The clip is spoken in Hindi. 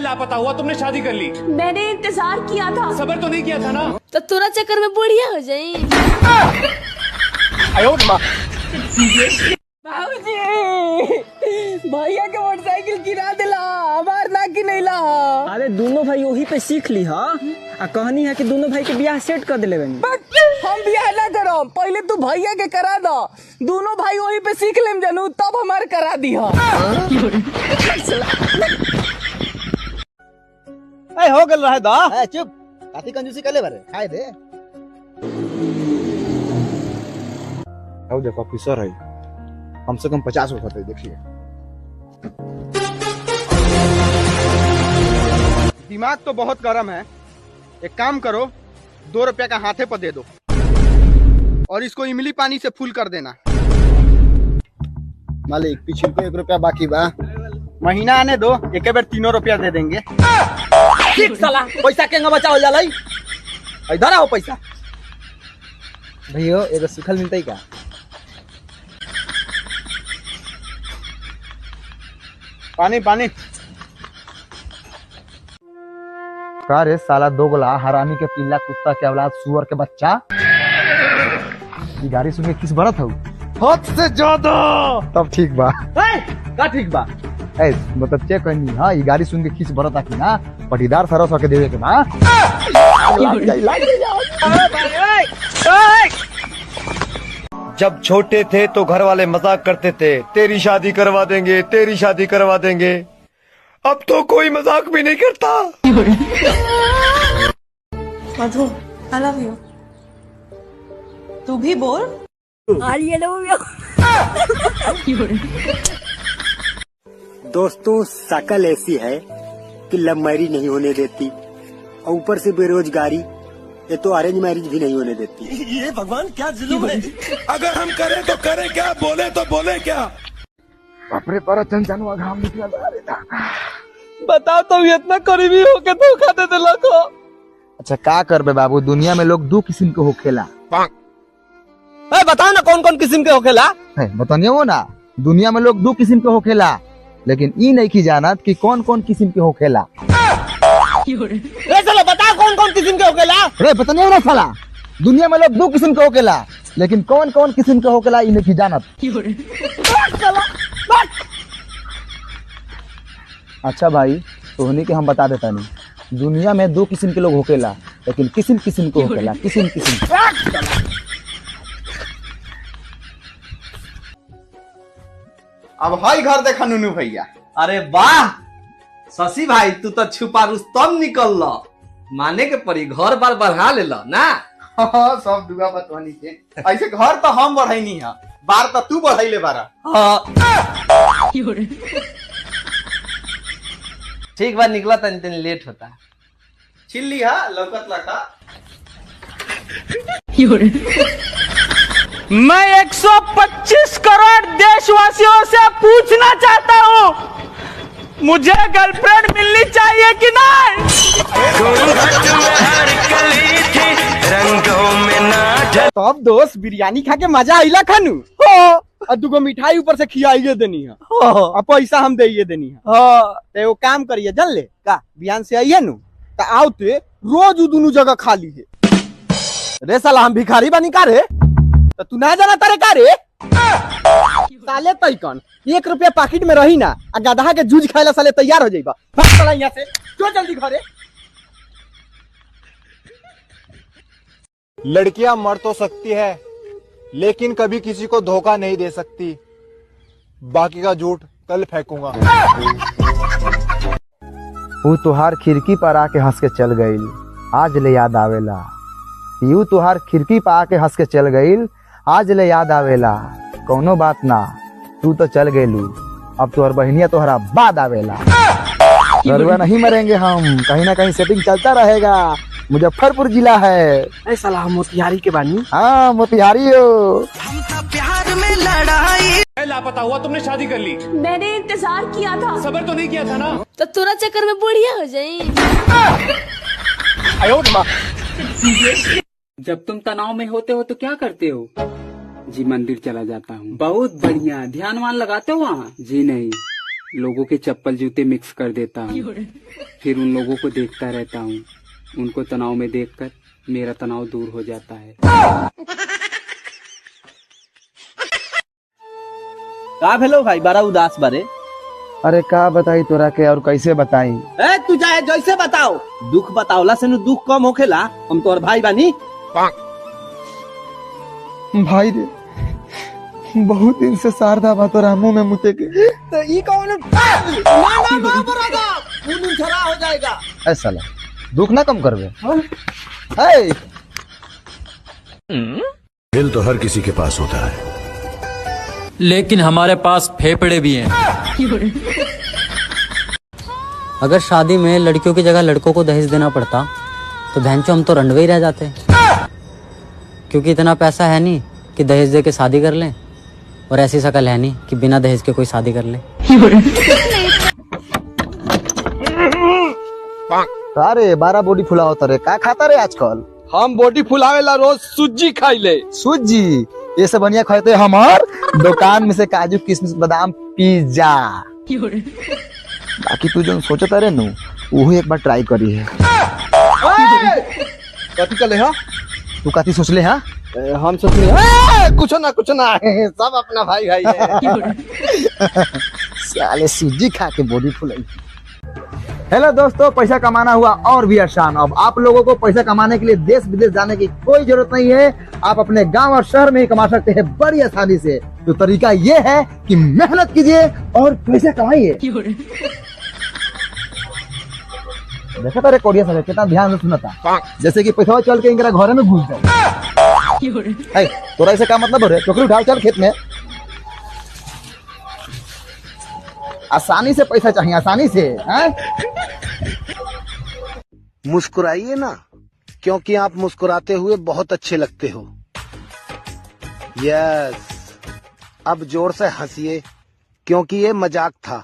लापता हुआ, तुमने शादी कर ली। मैंने इंतजार किया था। सबर तो नहीं किया था ना। तो तुरंत चक्कर में बुढ़िया हो जाई। भैया के मोटरसाइकिल गिरा दिला, हमार ना की नहीं ला। अरे दोनों भाई वही पे सीख ली हा। कहानी है कि दोनों भाई के ब्याह सेट कर दिले बनी। हम ब्याह ना करो, पहले तू भैया के करा दो, दोनों भाई वही पे सीख लेम जानू, तब हमार करा दी हा। ए हो गल रहा दा। ए चुप, काती कंजूसी कर ले बारे, खाए दे। आओ देखो ऑफिसर है, कम से कम 50 रुपए देखिए। दिमाग तो बहुत गर्म है, एक काम करो, 2 रुपया का हाथे पर दे दो और इसको इमली पानी से फुल कर देना। मालिक पिछले को 1 रुपया बाकी बा, महीना आने दो, एक बार 3 रुपया दे देंगे। ठीक साला, पैसा केंगा बचाओ जाला। इधर आओ पैसा। भैया एगो सुखल मिलता का? पानी पानी। का रे साला दोगला हरामी के पिल्ला कुत्ता के औलाद सुअर के बच्चा, ये गाड़ी सुन के किस बरत हो? हद से ज्यादा। तब ठीक बा। का ठीक बा? ए मतलब चेक करनी हां, ये गाड़ी सुन के किस बरत आकी ना पटीदार सरस होके देवे के बा। जब छोटे थे तो घर वाले मजाक करते थे, तेरी शादी करवा देंगे, तेरी शादी करवा देंगे। अब तो कोई मजाक भी नहीं करता। मधु, I love you। तू भी बोल। I love you। दोस्तों शकल ऐसी है कि लव मैरिज नहीं होने देती, और ऊपर से बेरोजगारी, ये तो अरेंज मैरिज भी नहीं होने देती। ये भगवान क्या जुल्म है। अगर हम करें तो करें क्या, बोले तो बोले क्या। अपने पर चंचनवा घाम निकला था। बताओ तो इतना करीबी होके धोखा दे दिला को। अच्छा का करबे बाबू, दुनिया में लोग 2 किस्म के होखेला। बताओ ना कौन कौन किस्म के होखेला। बतानिए वो ना, दुनिया में लोग 2 किस्म के होखेला, लेकिन ई नहीं की जानत कि कौन कौन किस्म के होखेला। चलो बताओ कौन कौन किस्म के होखेला। अरे बतानिए ना साला, दुनिया में लोग 2 किस्म के होखेला, लेकिन कौन कौन किस्म के होखेला ई नहीं की जानत। अच्छा भाई, तो होने के हम बता देता नहीं, दुनिया में 2 किस्म के लोग होखेला, लेकिन किस्म किस्म को होखेला, किस्म किस्म। अब हाई घर देखा नुनू भैया। अरे वाह शशि भाई, तू तो छुपा रुस्तम निकल ल, माने के परी घर बार बढ़ा ले ला ना। हाँ, सब दुआ बतवानी के। ऐसे घर तो हम बढ़ाई है, बार तो तू बढ़ाई ले बारा। ठीक बात निकला, तन लेट होता। छिल्ली हा लौकत लगा। मैं 125 करोड़ देशवासियों से पूछना चाहता हूँ, मुझे गर्लफ्रेंड मिलनी चाहिए कि नहीं? तो अब दोस्त बिरयानी खा के मजा आइला खानू। और 2 मिठाई ऊपर से खियाइए देनी है, और पैसा हम दे देनी है। तो वो काम करिए जल ले का, बिहान से आइए नु तो आओ ते रोज उ दोनों जगह खा ली है। रे साला हम भिखारी बनी का रे, तो तू ना जाना तारे का रे साले तैकन 1 रुपया पाकिट में रही ना, आ गधा के जूझ खाएला साले तैयार हो जाइबा। भाग साला यहाँ से, जो जल्दी घरे। लड़कियां मर तो सकती है, लेकिन कभी किसी को धोखा नहीं दे सकती। बाकी का झूठ कल फेंकूंगा। वो तुहार खिड़की पर आके हंस के चल गईल, आज ले याद आवेला। यू तुहार खिड़की पर आके हंस के चल गईल, आज ले याद आवेला। कौनो बात ना, तू तो चल गईलू, अब तुहर बहनिया तोहरा बाद आवेला। गरुआ नहीं मरेंगे हम, कहीं ना कहीं सेटिंग चलता रहेगा। मुजफ्फरपुर जिला है। ऐसा ला मोतिहारी के बानी। हाँ मोतिहारी हो। हम तो प्यार में लड़ाई। लापता हुआ, तुमने शादी कर ली। मैंने इंतजार किया था। सबर तो नहीं किया था ना। तो तुरंत चक्कर में बुढ़िया हो जाई। जब तुम तनाव में होते हो तो क्या करते हो? जी मंदिर चला जाता हूँ। बहुत बढ़िया, ध्यान वान लगाते हो वहाँ? जी नहीं, लोगों के चप्पल जूते मिक्स कर देता हूँ, फिर उन लोगों को देखता रहता हूँ। उनको तनाव में देखकर मेरा तनाव दूर हो जाता है। का भेलो भाई, बड़ा उदास बारे। अरे का बताई तोरा के और कैसे बताई। ए तू चाहे जैसे बताओ, दुख बताओला से दुख कम होखेला। हम तोर भाई बानी। भाई रे, बहुत दिन से शारदा बा तोरा मुंह में मुते के। तो ई कौन ना बरादा खून झरा हो जाएगा। ऐ साला दुख ना कम करबे। हे दिल तो हर किसी के पास होता है, लेकिन हमारे पास फेफड़े भी हैं। अगर शादी में लड़कियों की जगह लड़कों को दहेज देना पड़ता तो बहनचो हम तो रंडवे ही रह जाते, क्योंकि इतना पैसा है नहीं कि दहेज दे के शादी कर लें, और ऐसी शकल है नहीं कि बिना दहेज के कोई शादी कर ले। अरे 12 बॉडी फुला होता रे, का खाता रे आजकल? हम बॉडी फुलावेला रोज सूजी खाई ले। सूजी ये सब बढ़िया खाते हमार दुकान में से काजू किशमिश बादाम पिज्जा। बाकी तू जो सोचत रे नु वो एक बार ट्राई करी है। कथी चले हा? तू कथी सोच ले? हाँ हम सोचले कुछ ना सब अपना भाई भाई है। साले सूजी खा के बॉडी फुलाई। हेलो दोस्तों, पैसा कमाना हुआ और भी आसान। अब आप लोगों को पैसा कमाने के लिए देश विदेश जाने की कोई जरूरत नहीं है। आप अपने गांव और शहर में ही कमा सकते हैं बड़ी आसानी से। तो तरीका ये है कि मेहनत कीजिए और पैसा कमाइए। देखा तारे कोडिया साले कितना ध्यान से सुनता, जैसे कि पैसा चल के इनका घर में घुस जाए। तोरा ऐसे का मतलब हो रहा है? टोकरी उठाओ, चल खेत में। आसानी से पैसा चाहिए, आसानी से। मुस्कुराइए ना, क्योंकि आप मुस्कुराते हुए बहुत अच्छे लगते हो। यस, अब जोर से हंसिए, क्योंकि ये मजाक था।